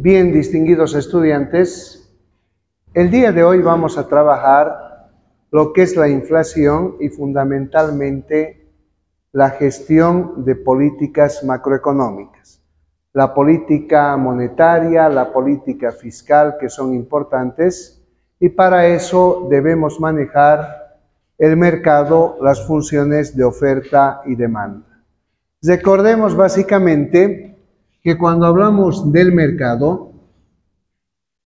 Bien, distinguidos estudiantes, el día de hoy vamos a trabajar lo que es la inflación y fundamentalmente la gestión de políticas macroeconómicas, la política monetaria, la política fiscal, que son importantes, y para eso debemos manejar el mercado, las funciones de oferta y demanda. Recordemos básicamente que cuando hablamos del mercado,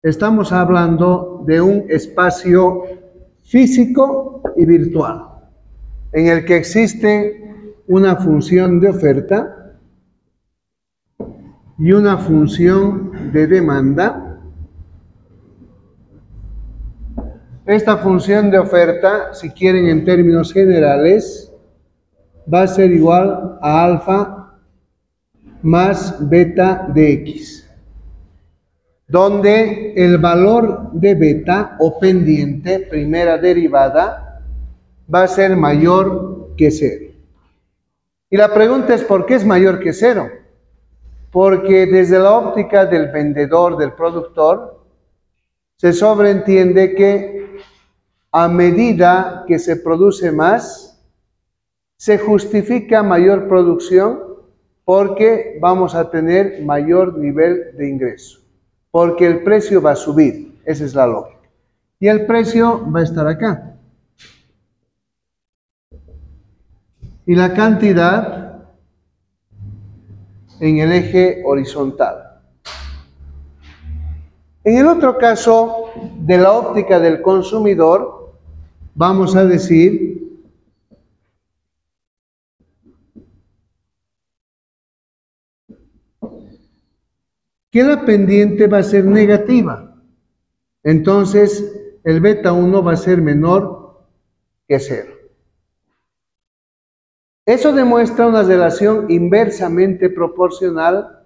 estamos hablando de un espacio físico y virtual, en el que existe una función de oferta y una función de demanda. Esta función de oferta, si quieren en términos generales, va a ser igual a alfa más beta de X, donde el valor de beta o pendiente, primera derivada, va a ser mayor que 0. Y la pregunta es, ¿por qué es mayor que 0? Porque desde la óptica del vendedor, del productor, se sobreentiende que a medida que se produce más, se justifica mayor producción porque vamos a tener mayor nivel de ingreso, porque el precio va a subir, esa es la lógica. Y el precio va a estar acá. Y la cantidad en el eje horizontal. En el otro caso, de la óptica del consumidor, vamos a decir que la pendiente va a ser negativa. Entonces, el beta 1 va a ser menor que 0. Eso demuestra una relación inversamente proporcional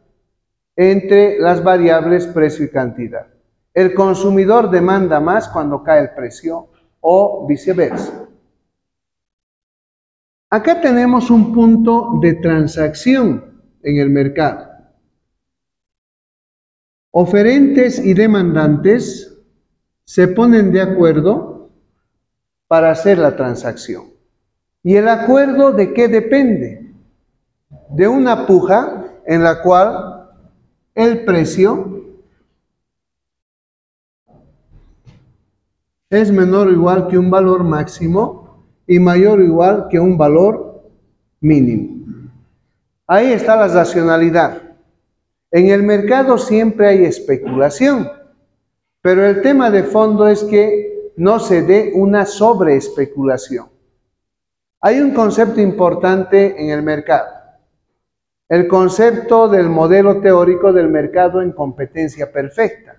entre las variables precio y cantidad. El consumidor demanda más cuando cae el precio o viceversa. Acá tenemos un punto de transacción en el mercado. Oferentes y demandantes se ponen de acuerdo para hacer la transacción. ¿Y el acuerdo de qué depende? De una puja en la cual el precio es menor o igual que un valor máximo y mayor o igual que un valor mínimo. Ahí está la racionalidad. En el mercado siempre hay especulación, pero el tema de fondo es que no se dé una sobreespeculación. Hay un concepto importante en el mercado, el concepto del modelo teórico del mercado en competencia perfecta.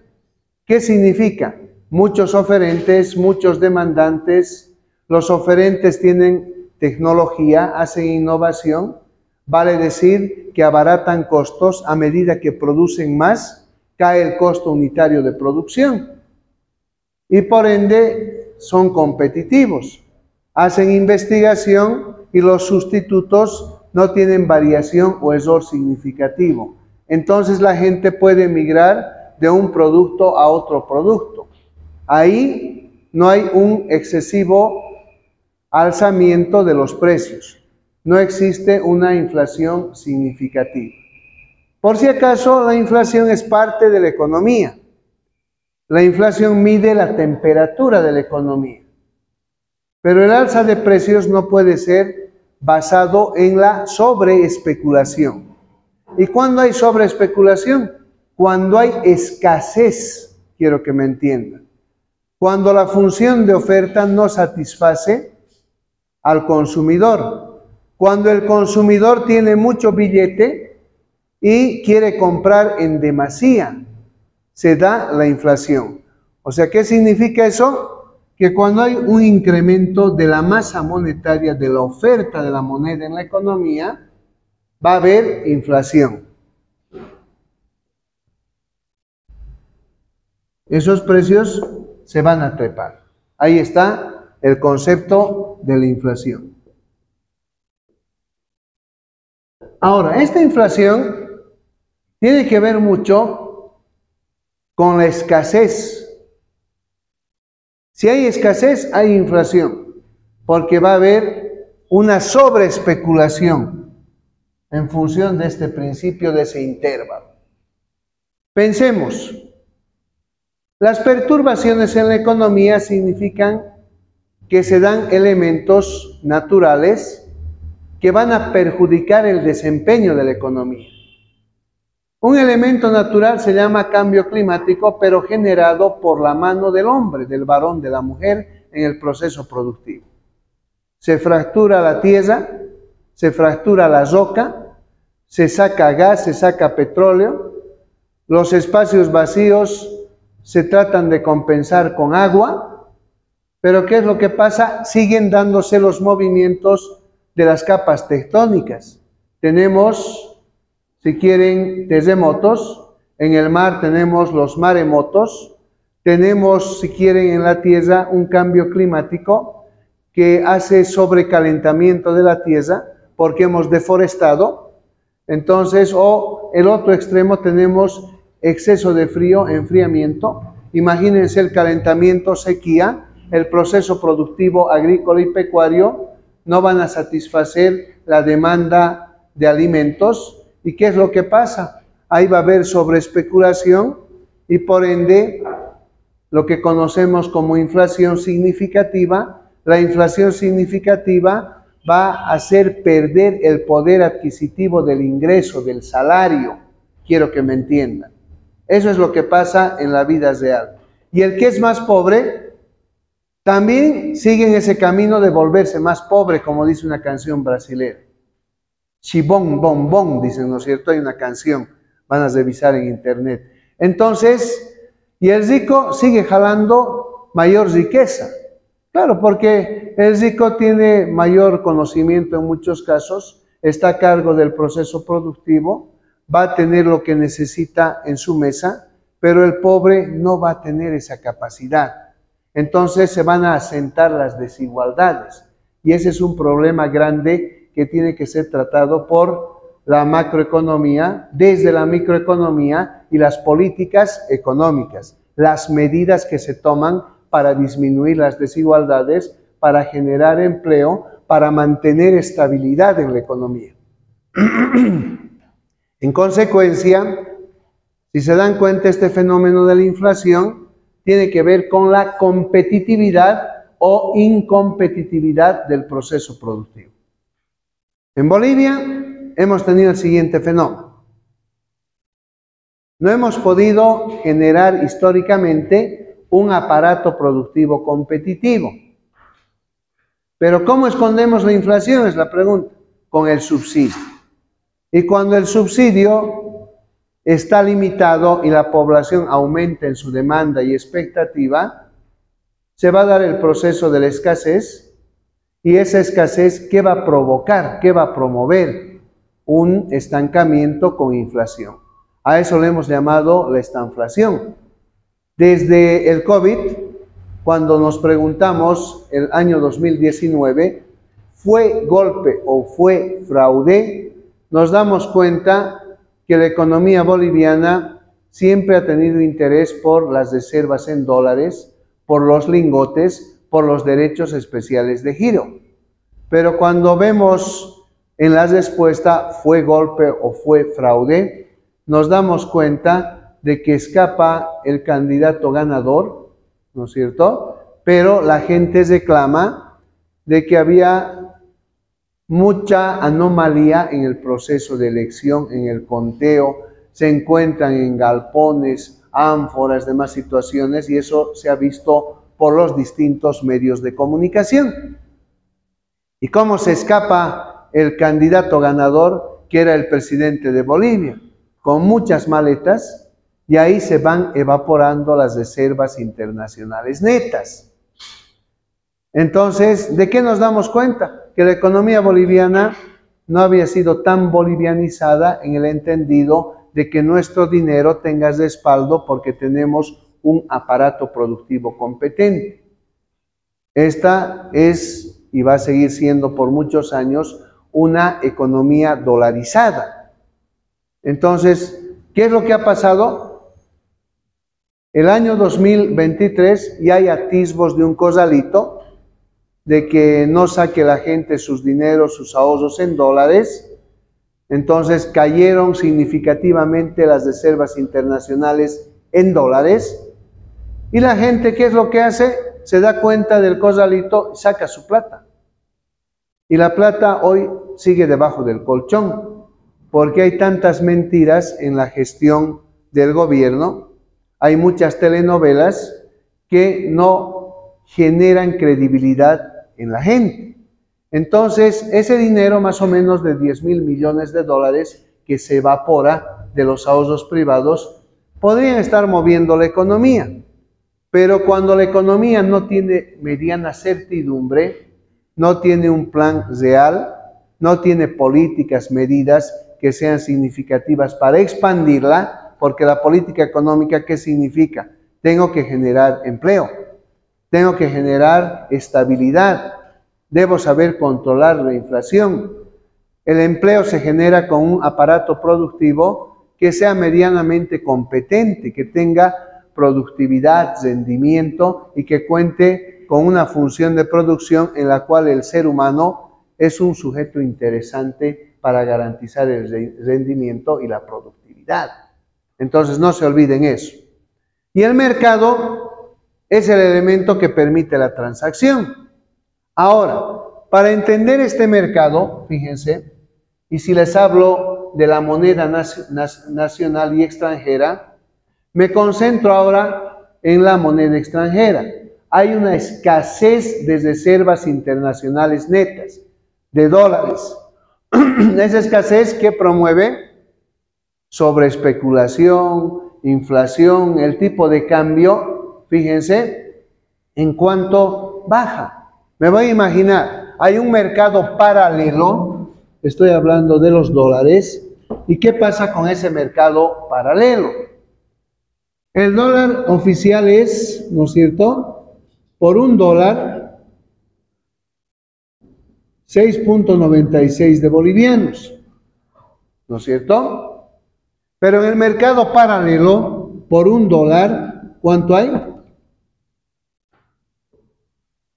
¿Qué significa? Muchos oferentes, muchos demandantes, los oferentes tienen tecnología, hacen innovación, vale decir que abaratan costos a medida que producen más, cae el costo unitario de producción y por ende son competitivos. Hacen investigación y los sustitutos no tienen variación o error significativo. Entonces la gente puede migrar de un producto a otro producto. Ahí no hay un excesivo alzamiento de los precios. No existe una inflación significativa. Por si acaso, la inflación es parte de la economía. La inflación mide la temperatura de la economía. Pero el alza de precios no puede ser basado en la sobreespeculación. ¿Y cuándo hay sobreespeculación? Cuando hay escasez, quiero que me entiendan. Cuando la función de oferta no satisface al consumidor. Cuando el consumidor tiene mucho billete y quiere comprar en demasía, se da la inflación. O sea, ¿qué significa eso? Que cuando hay un incremento de la masa monetaria, de la oferta de la moneda en la economía, va a haber inflación. Esos precios se van a trepar. Ahí está el concepto de la inflación. Ahora, esta inflación tiene que ver mucho con la escasez. Si hay escasez, hay inflación, porque va a haber una sobreespeculación en función de este principio, de ese intervalo. Pensemos, las perturbaciones en la economía significan que se dan elementos naturales que van a perjudicar el desempeño de la economía. Un elemento natural se llama cambio climático, pero generado por la mano del hombre, del varón, de la mujer, en el proceso productivo. Se fractura la tierra, se fractura la roca, se saca gas, se saca petróleo, los espacios vacíos se tratan de compensar con agua, pero ¿qué es lo que pasa? Siguen dándose los movimientos de las capas tectónicas. Tenemos, si quieren, terremotos, en el mar tenemos los maremotos, tenemos, si quieren, en la tierra un cambio climático que hace sobrecalentamiento de la tierra porque hemos deforestado. Entonces, o el otro extremo tenemos exceso de frío, enfriamiento. Imagínense el calentamiento, sequía, el proceso productivo agrícola y pecuario no van a satisfacer la demanda de alimentos. ¿Y qué es lo que pasa? Ahí va a haber sobreespeculación y por ende lo que conocemos como inflación significativa. La inflación significativa va a hacer perder el poder adquisitivo del ingreso, del salario. Quiero que me entiendan. Eso es lo que pasa en la vida real. Y el que es más pobre también sigue en ese camino de volverse más pobre, como dice una canción brasilera. Chibón, bom, bom, dicen, ¿no es cierto? Hay una canción, van a revisar en internet. Entonces, y el rico sigue jalando mayor riqueza. Claro, porque el rico tiene mayor conocimiento en muchos casos, está a cargo del proceso productivo, va a tener lo que necesita en su mesa, pero el pobre no va a tener esa capacidad. Entonces se van a asentar las desigualdades y ese es un problema grande que tiene que ser tratado por la macroeconomía, desde la microeconomía y las políticas económicas, las medidas que se toman para disminuir las desigualdades, para generar empleo, para mantener estabilidad en la economía. En consecuencia, si se dan cuenta, este fenómeno de la inflación tiene que ver con la competitividad o incompetitividad del proceso productivo. En Bolivia hemos tenido el siguiente fenómeno. No hemos podido generar históricamente un aparato productivo competitivo. Pero ¿cómo escondemos la inflación? Es la pregunta. Con el subsidio. Y cuando el subsidio está limitado y la población aumenta en su demanda y expectativa, se va a dar el proceso de la escasez, y esa escasez, ¿qué va a provocar? ¿Qué va a promover? Un estancamiento con inflación. A eso le hemos llamado la estanflación. Desde el COVID, cuando nos preguntamos el año 2019, ¿fue golpe o fue fraude? Nos damos cuenta que la economía boliviana siempre ha tenido interés por las reservas en dólares, por los lingotes, por los derechos especiales de giro. Pero cuando vemos en la respuesta fue golpe o fue fraude, nos damos cuenta de que escapa el candidato ganador, ¿no es cierto? Pero la gente reclama de que había mucha anomalía en el proceso de elección, en el conteo, se encuentran en galpones, ánforas, demás situaciones, y eso se ha visto por los distintos medios de comunicación. ¿Y cómo se escapa el candidato ganador, que era el presidente de Bolivia? Con muchas maletas, y ahí se van evaporando las reservas internacionales netas. Entonces, ¿de qué nos damos cuenta? Que la economía boliviana no había sido tan bolivianizada en el entendido de que nuestro dinero tenga respaldo porque tenemos un aparato productivo competente. Esta es y va a seguir siendo por muchos años una economía dolarizada. Entonces, ¿qué es lo que ha pasado? El año 2023 ya hay atisbos de un corralito, de que no saque la gente sus dineros, sus ahorros en dólares. Entonces cayeron significativamente las reservas internacionales en dólares. Y la gente, ¿qué es lo que hace? Se da cuenta del corralito y saca su plata. Y la plata hoy sigue debajo del colchón, porque hay tantas mentiras en la gestión del gobierno. Hay muchas telenovelas que no generan credibilidad en la gente. Entonces, ese dinero, más o menos de 10.000 millones de dólares, que se evapora de los ahorros privados, podrían estar moviendo la economía. Pero cuando la economía no tiene mediana certidumbre, no tiene un plan real, no tiene políticas, medidas que sean significativas para expandirla, porque la política económica, ¿qué significa? Tengo que generar empleo, tengo que generar estabilidad, debo saber controlar la inflación. El empleo se genera con un aparato productivo que sea medianamente competente, que tenga productividad, rendimiento y que cuente con una función de producción en la cual el ser humano es un sujeto interesante para garantizar el rendimiento y la productividad. Entonces no se olviden eso. Y el mercado es el elemento que permite la transacción. Ahora, para entender este mercado, fíjense, y si les hablo de la moneda nacional y extranjera, me concentro ahora en la moneda extranjera. Hay una escasez de reservas internacionales netas, de dólares. Esa escasez que promueve sobreespeculación, inflación, el tipo de cambio, fíjense, en cuanto baja. Me voy a imaginar, hay un mercado paralelo, estoy hablando de los dólares, ¿y qué pasa con ese mercado paralelo? El dólar oficial es, ¿no es cierto?, por un dólar, 6.96 de bolivianos, ¿no es cierto? Pero en el mercado paralelo, por un dólar, ¿cuánto hay?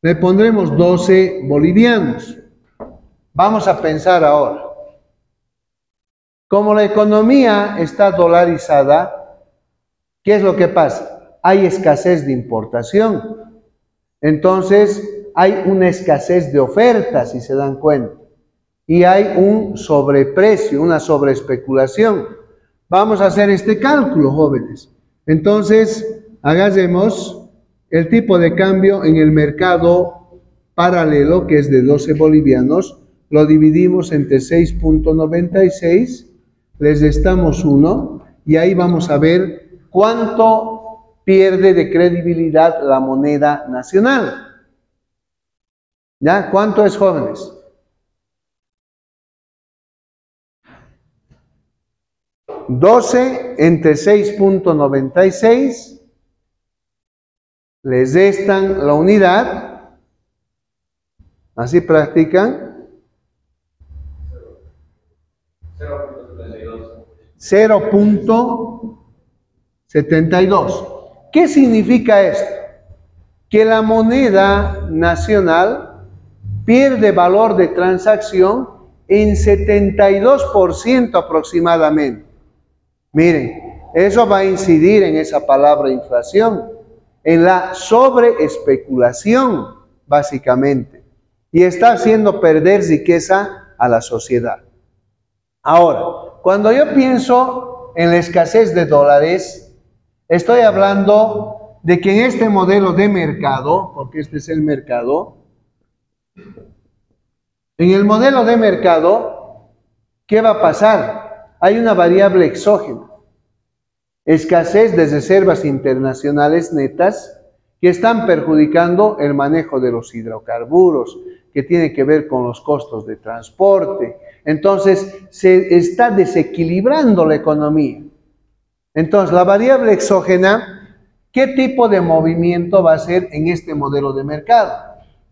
Le pondremos 12 bolivianos. Vamos a pensar ahora. Como la economía está dolarizada, ¿qué es lo que pasa? Hay escasez de importación. Entonces, hay una escasez de ofertas, si se dan cuenta. Y hay un sobreprecio, una sobreespeculación. Vamos a hacer este cálculo, jóvenes. Entonces, hagamos el tipo de cambio en el mercado paralelo, que es de 12 bolivianos. Lo dividimos entre 6.96, les restamos 1 y ahí vamos a ver cuánto pierde de credibilidad la moneda nacional. ¿Ya? ¿Cuánto es, jóvenes? 12 entre 6.96, les restan la unidad, así practican, 0.72. ¿Qué significa esto? Que la moneda nacional pierde valor de transacción en 72% aproximadamente. Miren, eso va a incidir en esa palabra inflación, en la sobreespeculación, básicamente, y está haciendo perder riqueza a la sociedad. Ahora, cuando yo pienso en la escasez de dólares, estoy hablando de que en este modelo de mercado, porque este es el mercado, en el modelo de mercado, ¿qué va a pasar? Hay una variable exógena, escasez de reservas internacionales netas que están perjudicando el manejo de los hidrocarburos, que tiene que ver con los costos de transporte. Entonces, se está desequilibrando la economía. Entonces, la variable exógena, ¿qué tipo de movimiento va a hacer en este modelo de mercado?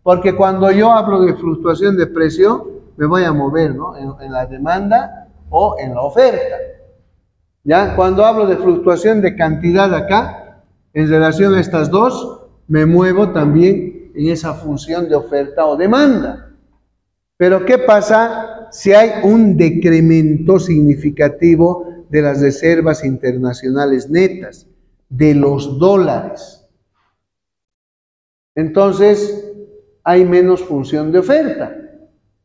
Porque cuando yo hablo de fluctuación de precio, me voy a mover, ¿no?, en la demanda o en la oferta. ¿Ya? Cuando hablo de fluctuación de cantidad acá, En relación a estas dos, me muevo también en esa función de oferta o demanda. Pero ¿qué pasa si hay un decremento significativo de las reservas internacionales netas, de los dólares? Entonces, hay menos función de oferta.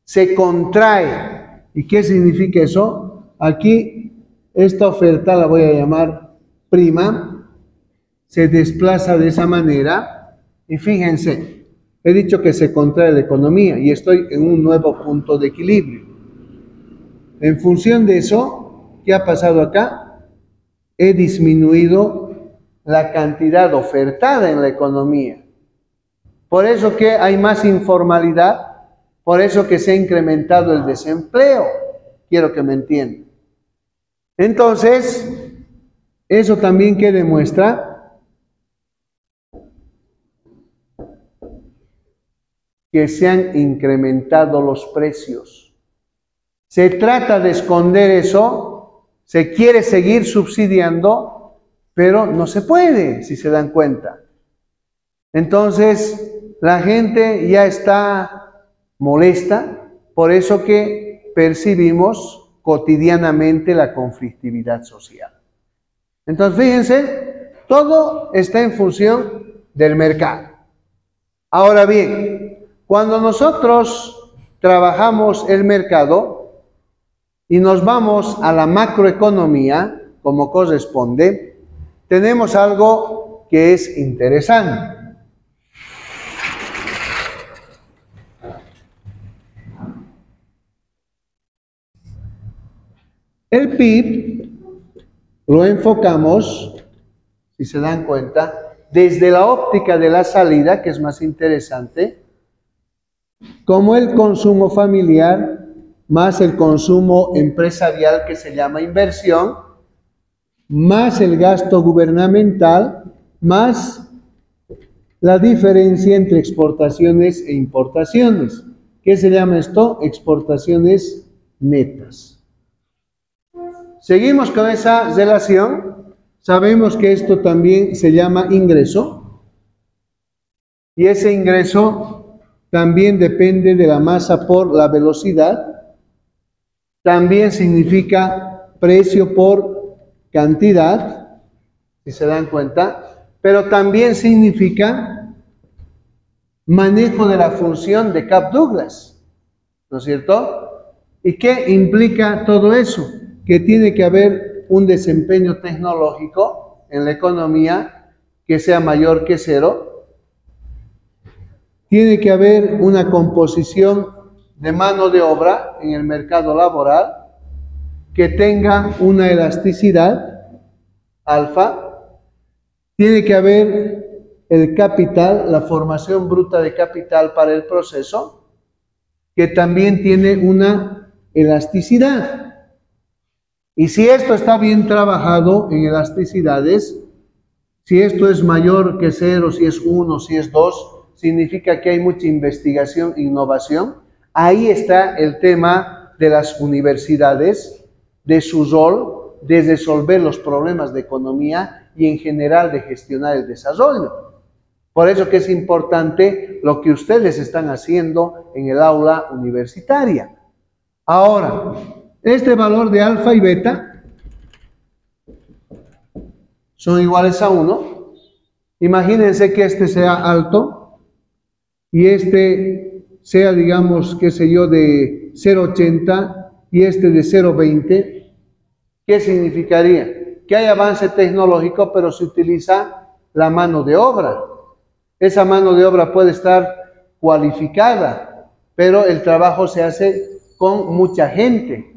Se contrae. ¿Y qué significa eso? Aquí, esta oferta la voy a llamar prima, se desplaza de esa manera, y fíjense, he dicho que se contrae la economía, y estoy en un nuevo punto de equilibrio. En función de eso, ¿qué ha pasado acá? He disminuido la cantidad ofertada en la economía. Por eso que hay más informalidad, por eso que se ha incrementado el desempleo. Quiero que me entiendan. Entonces, eso también que demuestra que se han incrementado los precios. Se trata de esconder eso, se quiere seguir subsidiando, pero no se puede, si se dan cuenta. Entonces, la gente ya está molesta, por eso que percibimos cotidianamente la conflictividad social. Entonces, fíjense, todo está en función del mercado. Ahora bien, cuando nosotros trabajamos el mercado y nos vamos a la macroeconomía, como corresponde, tenemos algo que es interesante. El PIB lo enfocamos, si se dan cuenta, desde la óptica de la salida, que es más interesante, como el consumo familiar más el consumo empresarial, que se llama inversión, más el gasto gubernamental, más la diferencia entre exportaciones e importaciones. ¿Qué se llama esto? Exportaciones netas. Seguimos con esa relación. Sabemos que esto también se llama ingreso. Y ese ingreso también depende de la masa por la velocidad. También significa precio por cantidad, si se dan cuenta. Pero también significa manejo de la función de Kapf-Douglas, ¿no es cierto? ¿Y qué implica todo eso? Que tiene que haber un desempeño tecnológico en la economía que sea mayor que cero. Tiene que haber una composición de mano de obra en el mercado laboral que tenga una elasticidad alfa. Tiene que haber el capital, la formación bruta de capital para el proceso, que también tiene una elasticidad. Y si esto está bien trabajado en elasticidades, si esto es mayor que 0, si es 1, si es 2, significa que hay mucha investigación e innovación. Ahí está el tema de las universidades, de su rol, de resolver los problemas de economía y en general de gestionar el desarrollo. Por eso que es importante lo que ustedes están haciendo en el aula universitaria. Ahora, este valor de alfa y beta son iguales a 1. Imagínense que este sea alto y este sea, digamos, qué sé yo, de 0,80 y este de 0,20. ¿Qué significaría? Que hay avance tecnológico, pero se utiliza la mano de obra. Esa mano de obra puede estar cualificada, pero el trabajo se hace con mucha gente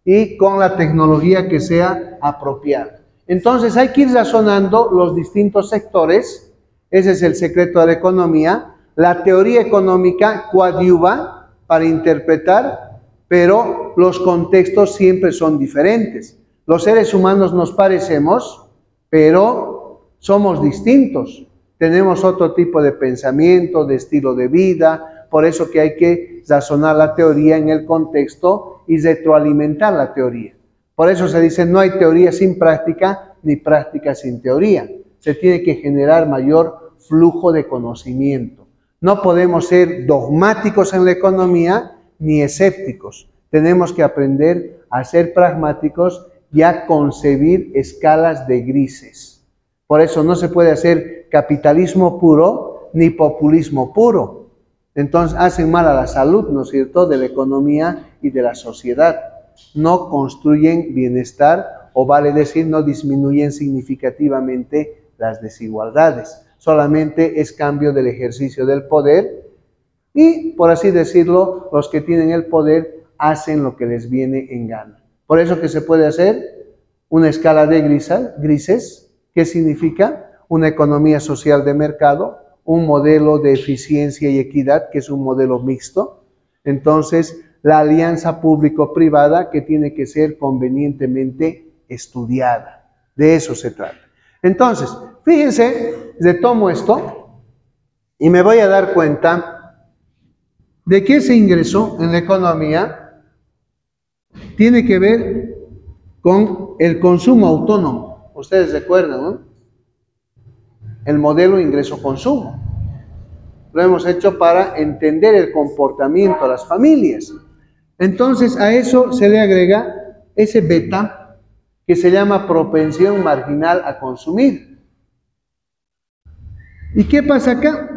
y con la tecnología que sea apropiada. Entonces hay que ir razonando los distintos sectores. Ese es el secreto de la economía. La teoría económica coadyuva para interpretar, pero los contextos siempre son diferentes. Los seres humanos nos parecemos, pero somos distintos. Tenemos otro tipo de pensamiento, de estilo de vida, por eso que hay que razonar la teoría en el contexto y retroalimentar la teoría. Por eso se dice no hay teoría sin práctica, ni práctica sin teoría. se tiene que generar mayor flujo de conocimiento. No podemos ser dogmáticos en la economía ni escépticos. Tenemos que aprender a ser pragmáticos y a concebir escalas de grises. Por eso no se puede hacer capitalismo puro ni populismo puro. Entonces hacen mal a la salud, ¿no es cierto?, de la economía y de la sociedad. No construyen bienestar, o vale decir, no disminuyen significativamente las desigualdades. Solamente es cambio del ejercicio del poder y, por así decirlo, los que tienen el poder hacen lo que les viene en gana. Por eso que se puede hacer una escala de grises, que significa una economía social de mercado, un modelo de eficiencia y equidad, que es un modelo mixto. Entonces, la alianza público-privada, que tiene que ser convenientemente estudiada. De eso se trata. Entonces, fíjense, retomo esto y me voy a dar cuenta de que ese ingreso en la economía tiene que ver con el consumo autónomo. Ustedes recuerdan, ¿no? El modelo ingreso-consumo. Lo hemos hecho para entender el comportamiento de las familias. Entonces, a eso se le agrega ese beta que se llama propensión marginal a consumir. ¿Y qué pasa acá?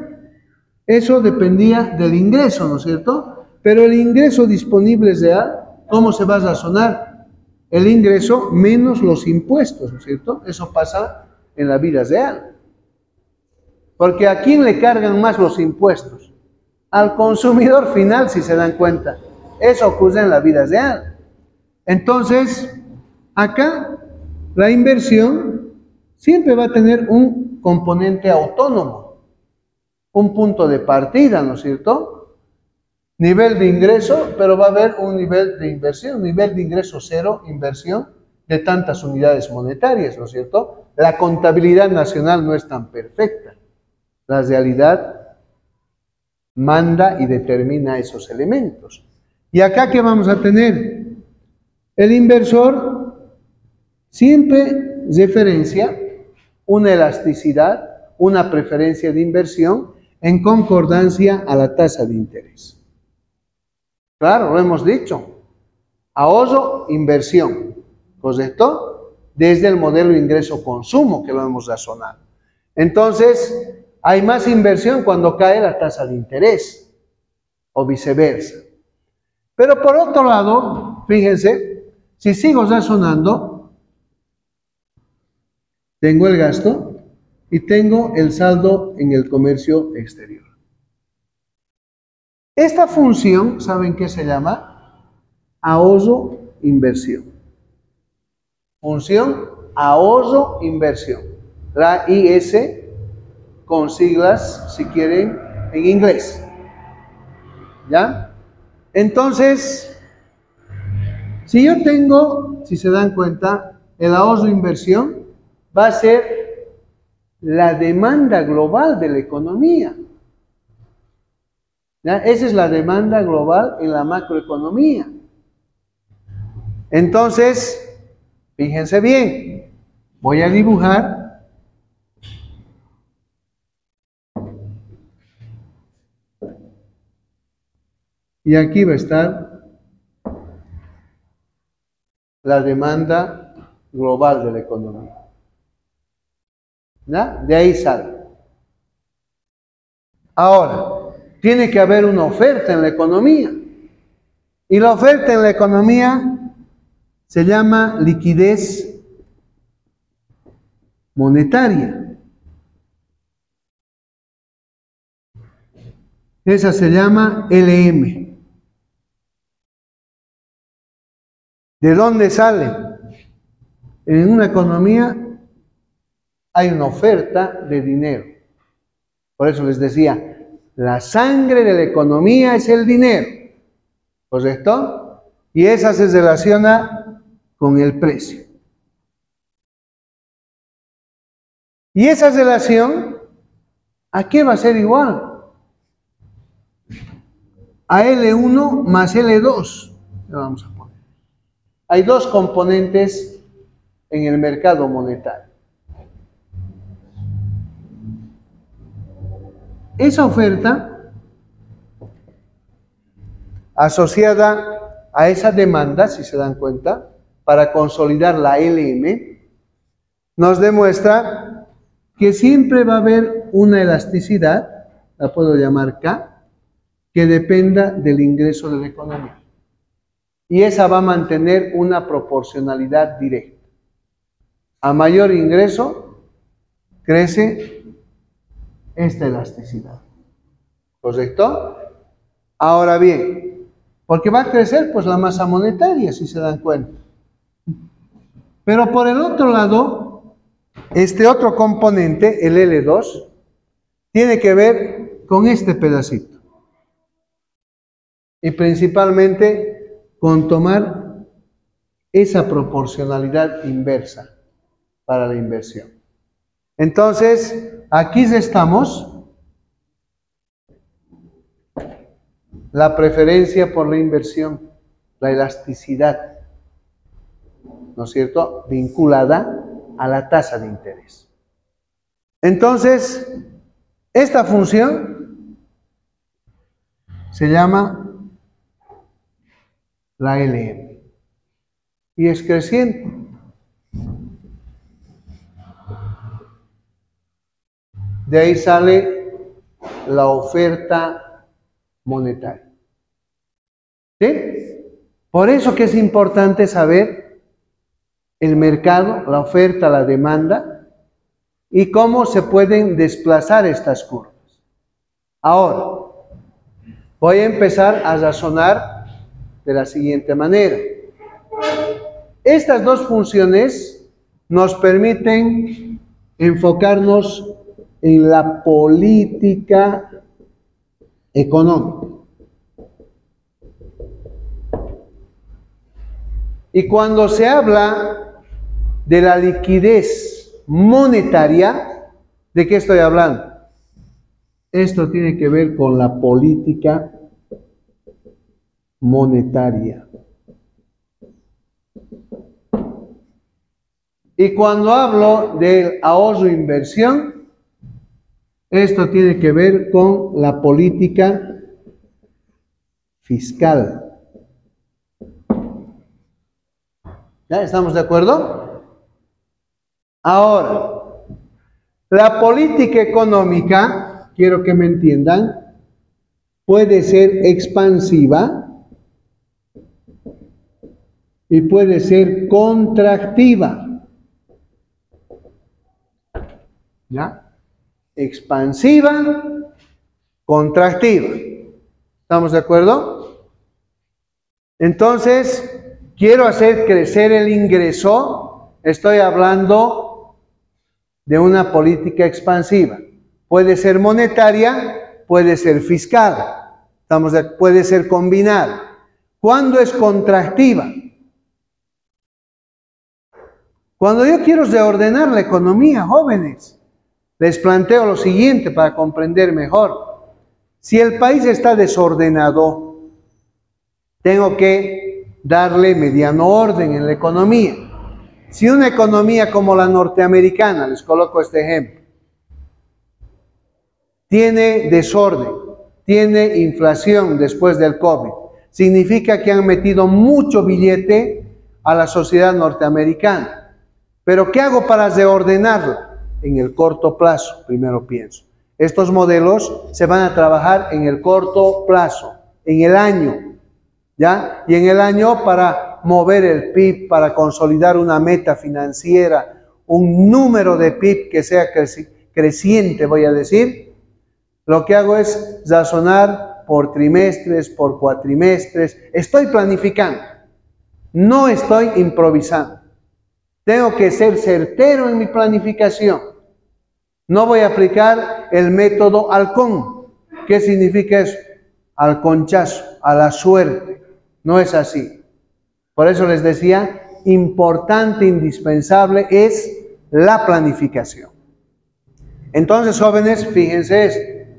Eso dependía del ingreso, ¿no es cierto? Pero el ingreso disponible es real. ¿Cómo se va a razonar? El ingreso menos los impuestos, ¿no es cierto? Eso pasa en la vida real. Porque ¿a quién le cargan más los impuestos? Al consumidor final, si se dan cuenta. Eso ocurre en la vida real. Entonces, acá la inversión siempre va a tener un componente autónomo, un punto de partida, ¿no es cierto? Nivel de ingreso, pero va a haber un nivel de inversión, nivel de ingreso cero, inversión de tantas unidades monetarias, ¿no es cierto? La contabilidad nacional no es tan perfecta. La realidad manda y determina esos elementos. ¿Y acá qué vamos a tener? El inversor siempre referencia una elasticidad, una preferencia de inversión en concordancia a la tasa de interés. Claro, lo hemos dicho. Ahorro, inversión. ¿Correcto? Desde el modelo ingreso-consumo que lo hemos razonado. Entonces, hay más inversión cuando cae la tasa de interés o viceversa. Pero por otro lado, fíjense, si sigo razonando, tengo el gasto y tengo el saldo en el comercio exterior. Esta función, ¿saben qué se llama? Ahorro-inversión. Función ahorro-inversión. La IS con siglas, si quieren, en inglés. ¿Ya? Entonces, si yo tengo, si se dan cuenta, el ahorro-inversión va a ser la demanda global de la economía. ¿Ya? Esa es la demanda global en la macroeconomía. Entonces, fíjense bien, voy a dibujar y aquí va a estar la demanda global de la economía. ¿Ya? De ahí sale. Ahora, tiene que haber una oferta en la economía. Y la oferta en la economía se llama liquidez monetaria. Esa se llama LM. ¿De dónde sale? En una economía hay una oferta de dinero. Por eso les decía, la sangre de la economía es el dinero, ¿correcto? Y esa se relaciona con el precio. Y esa relación, ¿a qué va a ser igual? A L1 más L2. Le vamos a poner. Hay dos componentes en el mercado monetario. esa oferta asociada a esa demanda, si se dan cuenta, para consolidar la LM, nos demuestra que siempre va a haber una elasticidad, la puedo llamar K, que dependa del ingreso de la economía. Y esa va a mantener una proporcionalidad directa. A mayor ingreso, crece esta elasticidad. ¿Correcto? Ahora bien, ¿por qué va a crecer? Pues la masa monetaria, si se dan cuenta. Pero por el otro lado, este otro componente, el L2, tiene que ver con este pedacito. Y principalmente con tomar esa proporcionalidad inversa para la inversión. Entonces, aquí estamos, la preferencia por la inversión, la elasticidad, ¿no es cierto?, vinculada a la tasa de interés. Entonces, esta función se llama la LM y es creciente. De ahí sale la oferta monetaria. ¿Sí? Por eso que es importante saber el mercado, la oferta, la demanda y cómo se pueden desplazar estas curvas. Ahora, voy a empezar a razonar de la siguiente manera. Estas dos funciones nos permiten enfocarnos en la política económica. Y cuando se habla de la liquidez monetaria, ¿de qué estoy hablando? Esto tiene que ver con la política monetaria. Y cuando hablo del ahorro e inversión, esto tiene que ver con la política fiscal. ¿Ya estamos de acuerdo? Ahora, la política económica, quiero que me entiendan, puede ser expansiva y puede ser contractiva. ¿Ya? Expansiva, contractiva. ¿Estamos de acuerdo? Entonces, quiero hacer crecer el ingreso, estoy hablando de una política expansiva. Puede ser monetaria, puede ser fiscal, puede ser combinada. ¿Cuándo es contractiva? Cuando yo quiero reordenar la economía, jóvenes, les planteo lo siguiente para comprender mejor. Si el país está desordenado, tengo que darle mediano orden en la economía. Si una economía como la norteamericana, les coloco este ejemplo, tiene desorden, tiene inflación después del COVID, significa que han metido mucho billete a la sociedad norteamericana. Pero ¿qué hago para reordenarla? En el corto plazo, primero pienso. Estos modelos se van a trabajar en el corto plazo, en el año, ¿ya? Y en el año para mover el PIB, para consolidar una meta financiera, un número de PIB que sea creciente, voy a decir. Lo que hago es razonar por trimestres, por cuatrimestres. Estoy planificando, no estoy improvisando. Tengo que ser certero en mi planificación. No voy a aplicar el método halcón. ¿Qué significa eso? Al conchazo, a la suerte. No es así. Por eso les decía, importante, indispensable es la planificación. Entonces, jóvenes, fíjense esto.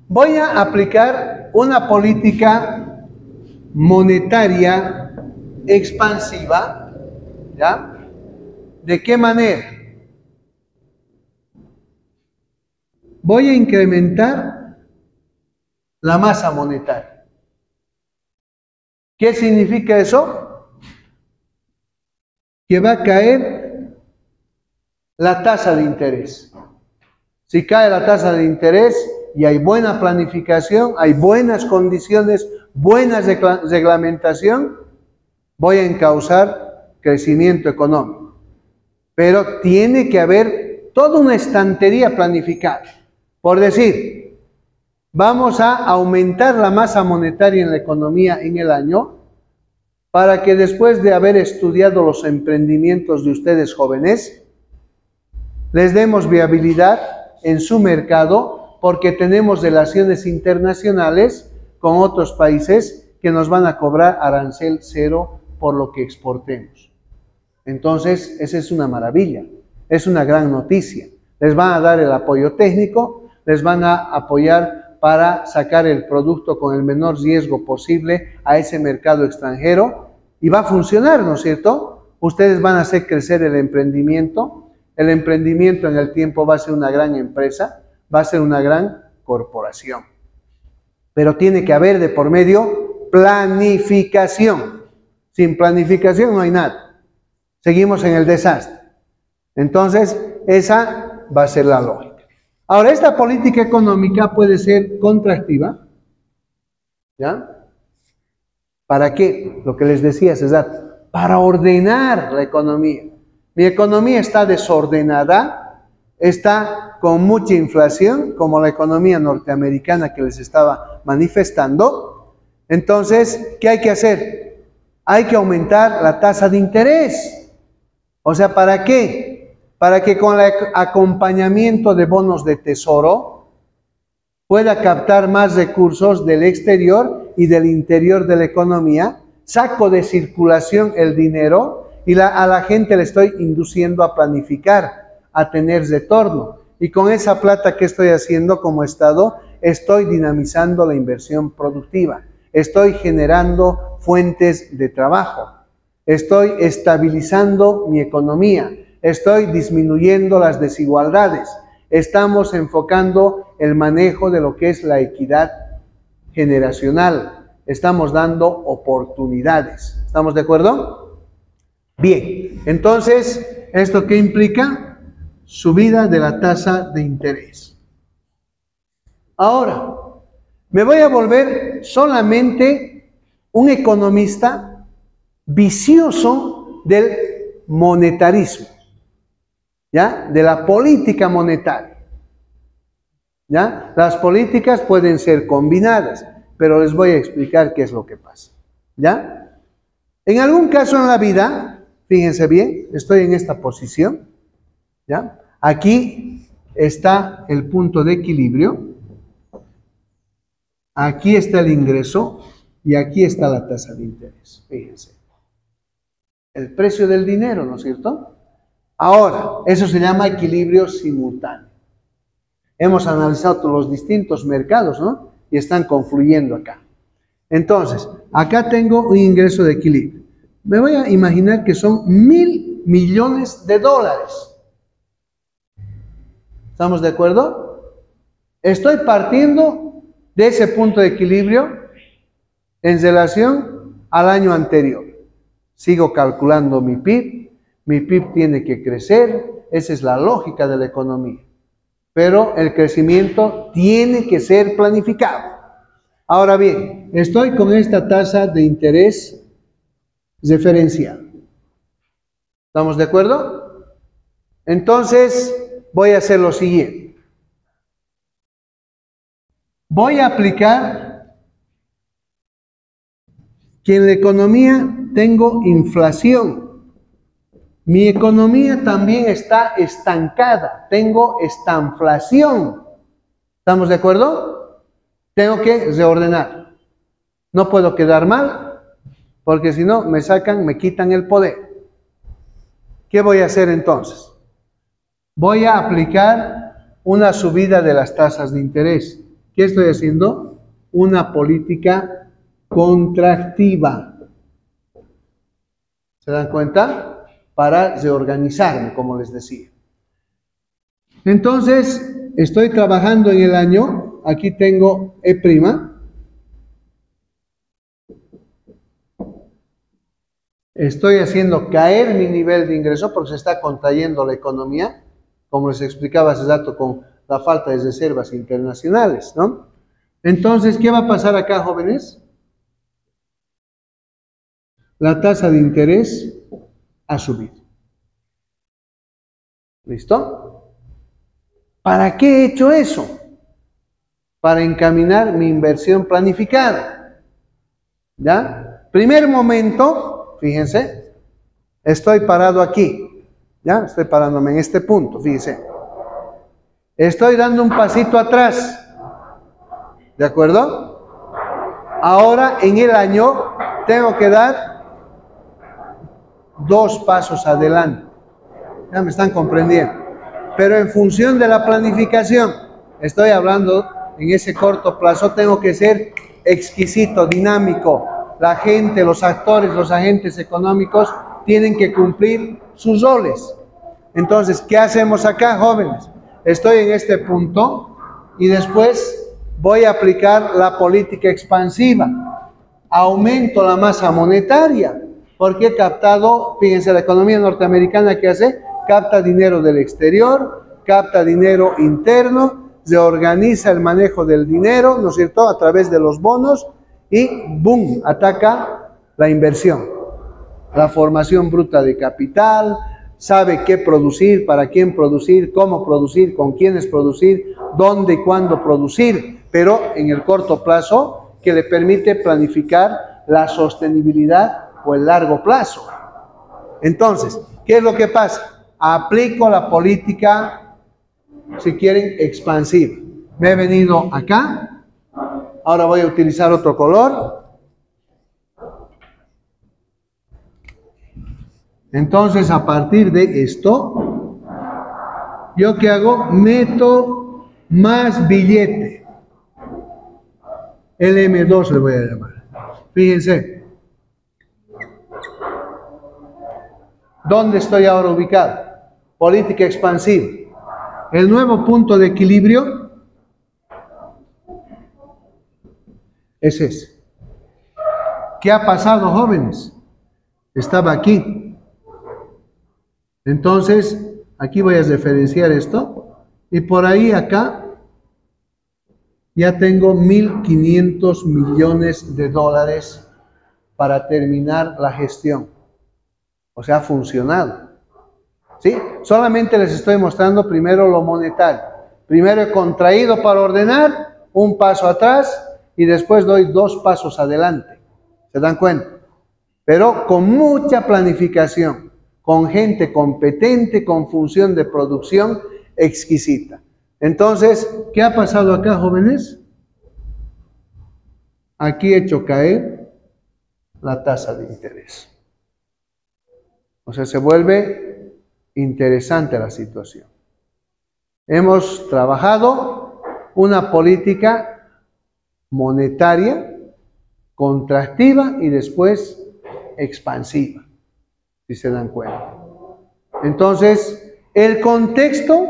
Voy a aplicar una política monetaria expansiva, ¿ya? ¿De qué manera? voy a incrementar la masa monetaria. ¿Qué significa eso? Que va a caer la tasa de interés. Si cae la tasa de interés y hay buena planificación, hay buenas condiciones, buena reglamentación, voy a encauzar crecimiento económico. Pero tiene que haber toda una estantería planificada. Por decir, vamos a aumentar la masa monetaria en la economía en el año para que después de haber estudiado los emprendimientos de ustedes jóvenes, les demos viabilidad en su mercado porque tenemos relaciones internacionales con otros países que nos van a cobrar arancel cero por lo que exportemos. Entonces, esa es una maravilla, es una gran noticia. Les van a dar el apoyo técnico, les van a apoyar para sacar el producto con el menor riesgo posible a ese mercado extranjero y va a funcionar, ¿no es cierto? Ustedes van a hacer crecer el emprendimiento en el tiempo va a ser una gran empresa, va a ser una gran corporación. Pero tiene que haber de por medio planificación. Sin planificación no hay nada. Seguimos en el desastre. Entonces, esa va a ser la lógica. Ahora, esta política económica puede ser contractiva, ¿ya? ¿Para qué? Lo que les decía César, para ordenar la economía. Mi economía está desordenada, está con mucha inflación, como la economía norteamericana que les estaba manifestando. Entonces, ¿qué hay que hacer? Hay que aumentar la tasa de interés. O sea, ¿para qué? Para que con el acompañamiento de bonos de tesoro pueda captar más recursos del exterior y del interior de la economía, saco de circulación el dinero y a la gente le estoy induciendo a planificar, a tener retorno. Y con esa plata que estoy haciendo como Estado, estoy dinamizando la inversión productiva, estoy generando fuentes de trabajo, estoy estabilizando mi economía, estoy disminuyendo las desigualdades, estamos enfocando el manejo de lo que es la equidad generacional, estamos dando oportunidades. ¿Estamos de acuerdo? Bien, entonces, ¿esto qué implica? Subida de la tasa de interés. Ahora, me voy a volver solamente un economista vicioso del monetarismo, ¿ya? De la política monetaria, ¿ya? Las políticas pueden ser combinadas, pero les voy a explicar qué es lo que pasa, ¿ya? En algún caso en la vida, fíjense bien, estoy en esta posición, ¿ya? Aquí está el punto de equilibrio, aquí está el ingreso y aquí está la tasa de interés, fíjense. El precio del dinero, ¿no es cierto? Ahora, eso se llama equilibrio simultáneo. Hemos analizado los distintos mercados, ¿no? Y están confluyendo acá. Entonces, acá tengo un ingreso de equilibrio. Me voy a imaginar que son $1.000 millones. ¿Estamos de acuerdo? Estoy partiendo de ese punto de equilibrio en relación al año anterior. Sigo calculando mi PIB tiene que crecer, esa es la lógica de la economía. Pero el crecimiento tiene que ser planificado. Ahora bien, estoy con esta tasa de interés referencial. ¿Estamos de acuerdo? Entonces, voy a hacer lo siguiente. Voy a aplicar que en la economía tengo inflación. Mi economía también está estancada, tengo estanflación. ¿Estamos de acuerdo? Tengo que reordenar. No puedo quedar mal, porque si no me sacan, me quitan el poder. ¿Qué voy a hacer entonces? Voy a aplicar una subida de las tasas de interés. ¿Qué estoy haciendo? Una política contractiva. ¿Se dan cuenta? Para reorganizarme, como les decía. Entonces, estoy trabajando en el año, aquí tengo E', estoy haciendo caer mi nivel de ingreso porque se está contrayendo la economía, como les explicaba hace rato con la falta de reservas internacionales, ¿no? Entonces, ¿qué va a pasar acá, jóvenes? La tasa de interés ha subido. ¿Listo? ¿Para qué he hecho eso? Para encaminar mi inversión planificada. ¿Ya? Primer momento, fíjense, estoy parado aquí. ¿Ya? Estoy parándome en este punto, fíjense. Estoy dando un pasito atrás. ¿De acuerdo? Ahora, en el año, tengo que dar 2 pasos adelante. Ya me están comprendiendo. Pero en función de la planificación, estoy hablando en ese corto plazo, tengo que ser exquisito, dinámico. La gente, los actores, los agentes económicos tienen que cumplir sus roles. Entonces, ¿qué hacemos acá, jóvenes? Estoy en este punto y después voy a aplicar la política expansiva. Aumento la masa monetaria, porque he captado, fíjense, la economía norteamericana que hace, capta dinero del exterior, capta dinero interno, reorganiza el manejo del dinero, ¿no es cierto?, a través de los bonos y ¡boom!, ataca la inversión, la formación bruta de capital, sabe qué producir, para quién producir, cómo producir, con quiénes producir, dónde y cuándo producir, pero en el corto plazo que le permite planificar la sostenibilidad o el largo plazo. Entonces, ¿qué es lo que pasa? Aplico la política, si quieren, expansiva. Me he venido acá, ahora voy a utilizar otro color. Entonces, a partir de esto, ¿yo qué hago? Meto más billete. El M2 le voy a llamar. Fíjense. ¿Dónde estoy ahora ubicado? Política expansiva. El nuevo punto de equilibrio es ese. ¿Qué ha pasado, jóvenes? Estaba aquí. Entonces, aquí voy a referenciar esto. Y por ahí acá ya tengo 1.500 millones de dólares para terminar la gestión. O sea, ha funcionado. ¿Sí? Solamente les estoy mostrando primero lo monetario. Primero he contraído para ordenar, un paso atrás y después doy 2 pasos adelante. ¿Se dan cuenta? Pero con mucha planificación, con gente competente, con función de producción exquisita. Entonces, ¿qué ha pasado acá, jóvenes? Aquí he hecho caer la tasa de interés. O sea, se vuelve interesante la situación. Hemos trabajado una política monetaria, contractiva y después expansiva, si se dan cuenta. Entonces, el contexto,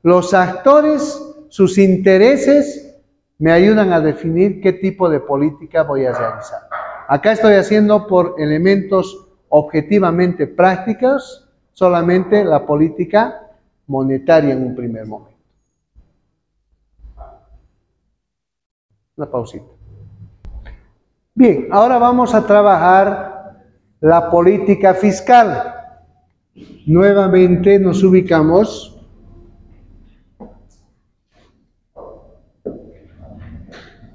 los actores, sus intereses, me ayudan a definir qué tipo de política voy a realizar. Acá estoy haciendo por elementos objetivamente prácticos, solamente la política monetaria en un primer momento. Una pausita. Bien, ahora vamos a trabajar la política fiscal. Nuevamente nos ubicamos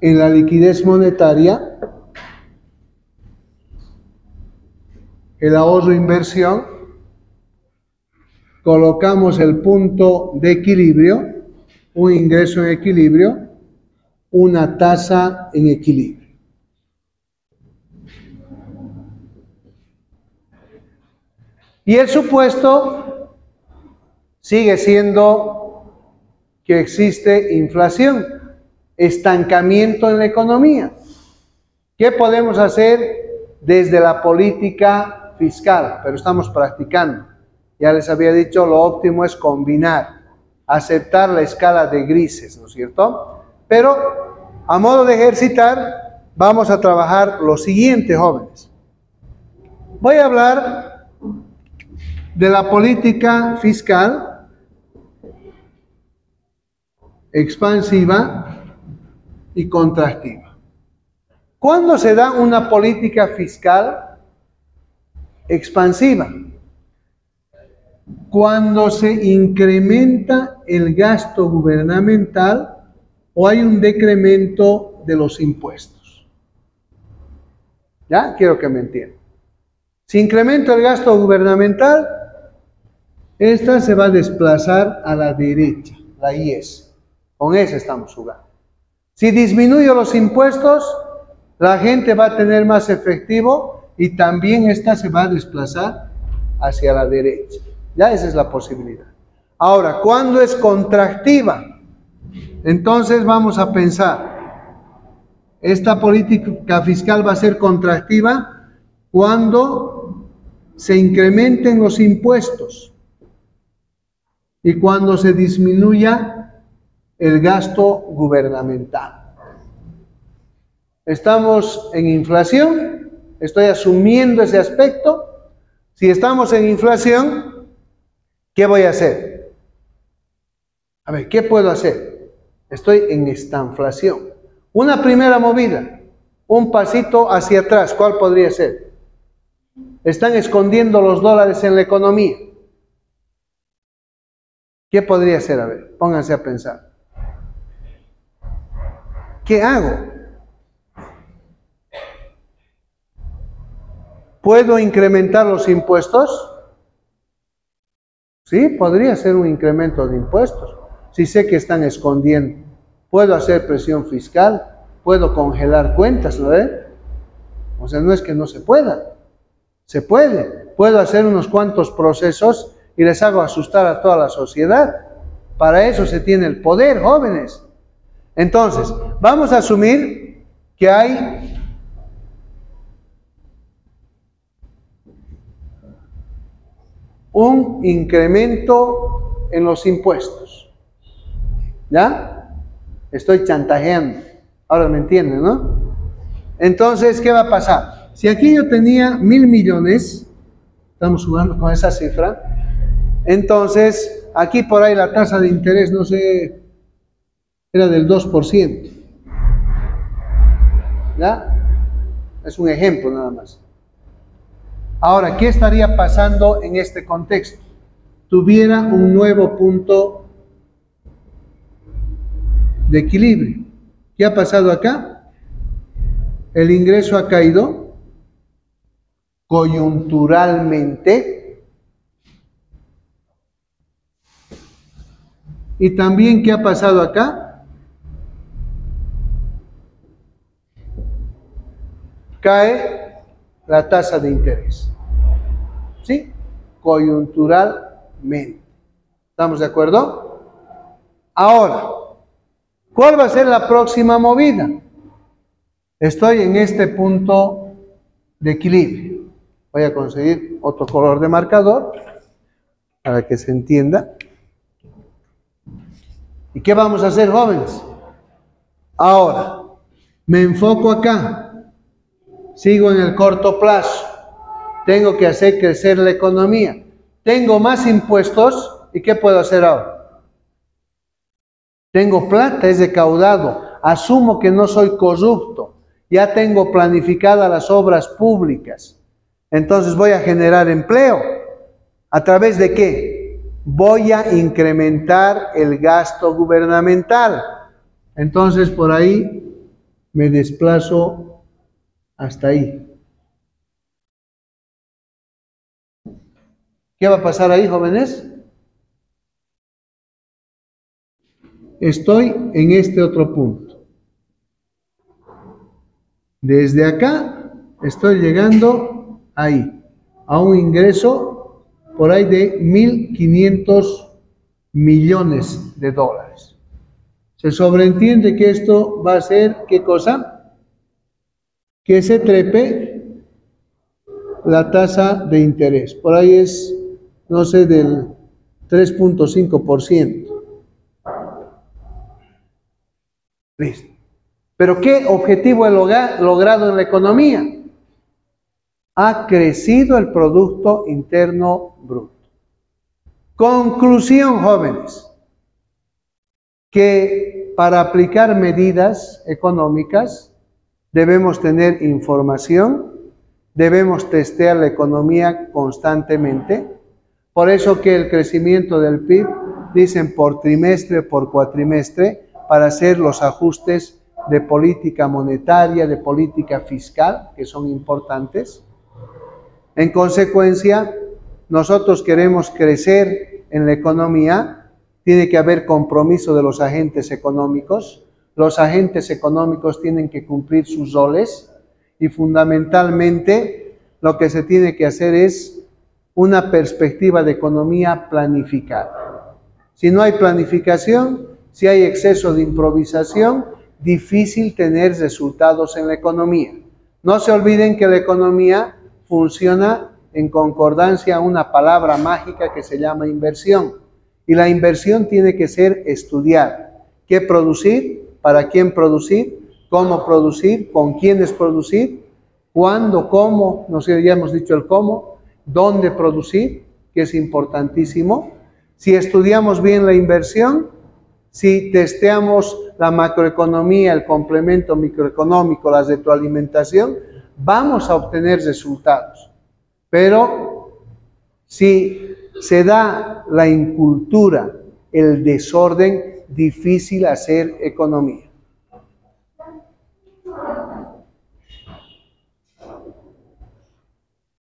en la liquidez monetaria, el ahorro e inversión, colocamos el punto de equilibrio, un ingreso en equilibrio, una tasa en equilibrio. Y el supuesto sigue siendo que existe inflación, estancamiento en la economía. ¿Qué podemos hacer desde la política fiscal? Pero estamos practicando. Ya les había dicho, lo óptimo es combinar aceptar la escala de grises, ¿no es cierto? Pero a modo de ejercitar, vamos a trabajar lo siguiente, jóvenes. Voy a hablar de la política fiscal expansiva y contractiva. ¿Cuándo se da una política fiscal expansiva? Cuando se incrementa el gasto gubernamental o hay un decremento de los impuestos. ¿Ya? Quiero que me entiendan. Si incrementa el gasto gubernamental, esta se va a desplazar a la derecha, la IES. Con esa estamos jugando. Si disminuyo los impuestos, la gente va a tener más efectivo y también esta se va a desplazar hacia la derecha. Ya esa es la posibilidad. Ahora, ¿cuándo es contractiva? Entonces vamos a pensar, esta política fiscal va a ser contractiva cuando se incrementen los impuestos y cuando se disminuya el gasto gubernamental. Estamos en inflación, estoy asumiendo ese aspecto. Si estamos en inflación, ¿qué voy a hacer? A ver, ¿qué puedo hacer? Estoy en estanflación. Una primera movida, un pasito hacia atrás, ¿cuál podría ser? Están escondiendo los dólares en la economía. ¿Qué podría ser? A ver, pónganse a pensar. ¿Qué hago? ¿Puedo incrementar los impuestos? Sí, podría ser un incremento de impuestos. Si sé que están escondiendo. Puedo hacer presión fiscal, puedo congelar cuentas, ¿no ve? O sea, no es que no se pueda. Se puede. Puedo hacer unos cuantos procesos y les hago asustar a toda la sociedad. Para eso se tiene el poder, jóvenes. Entonces, vamos a asumir que hay un incremento en los impuestos. ¿Ya? Estoy chantajeando. Ahora me entienden, ¿no? Entonces, ¿qué va a pasar? Si aquí yo tenía 1.000 millones, estamos jugando con esa cifra, entonces, aquí por ahí la tasa de interés, no sé, era del 2%. ¿Ya? Es un ejemplo nada más. Ahora, ¿qué estaría pasando en este contexto? Tuviera un nuevo punto de equilibrio. ¿Qué ha pasado acá? El ingreso ha caído coyunturalmente. Y también, ¿qué ha pasado acá? Cae la tasa de interés. ¿Sí? Coyunturalmente. ¿Estamos de acuerdo? Ahora, ¿cuál va a ser la próxima movida? Estoy en este punto de equilibrio. Voy a conseguir otro color de marcador para que se entienda. ¿Y qué vamos a hacer, jóvenes? Ahora, me enfoco acá. Sigo en el corto plazo. Tengo que hacer crecer la economía. Tengo más impuestos. ¿Y qué puedo hacer ahora? Tengo plata, es recaudado. Asumo que no soy corrupto. Ya tengo planificadas las obras públicas. Entonces voy a generar empleo. ¿A través de qué? Voy a incrementar el gasto gubernamental. Entonces por ahí me desplazo hasta ahí. ¿Qué va a pasar ahí, jóvenes? Estoy en este otro punto. Desde acá estoy llegando ahí, a un ingreso por ahí de 1.500 millones de dólares. Se sobreentiende que esto va a ser, ¿qué cosa? Que se trepe la tasa de interés. Por ahí es, no sé, del 3.5%. Listo. Pero ¿qué objetivo he logrado en la economía? Ha crecido el Producto Interno Bruto. Conclusión, jóvenes, que para aplicar medidas económicas debemos tener información, debemos testear la economía constantemente. Por eso que el crecimiento del PIB, dicen por trimestre, por cuatrimestre, para hacer los ajustes de política monetaria, de política fiscal, que son importantes. En consecuencia, nosotros queremos crecer en la economía, tiene que haber compromiso de los agentes económicos. Los agentes económicos tienen que cumplir sus roles y fundamentalmente lo que se tiene que hacer es una perspectiva de economía planificada. Si no hay planificación, si hay exceso de improvisación, difícil tener resultados en la economía. No se olviden que la economía funciona en concordancia a una palabra mágica que se llama inversión. Y la inversión tiene que ser estudiar. ¿Qué producir? ¿Para quién producir? ¿Cómo producir? ¿Con quiénes producir? ¿Cuándo? ¿Cómo? No sé, ya hemos dicho el cómo. ¿Dónde producir? Que es importantísimo. Si estudiamos bien la inversión, si testeamos la macroeconomía, el complemento microeconómico, la retroalimentación, vamos a obtener resultados. Pero si se da la incultura, el desorden, difícil hacer economía.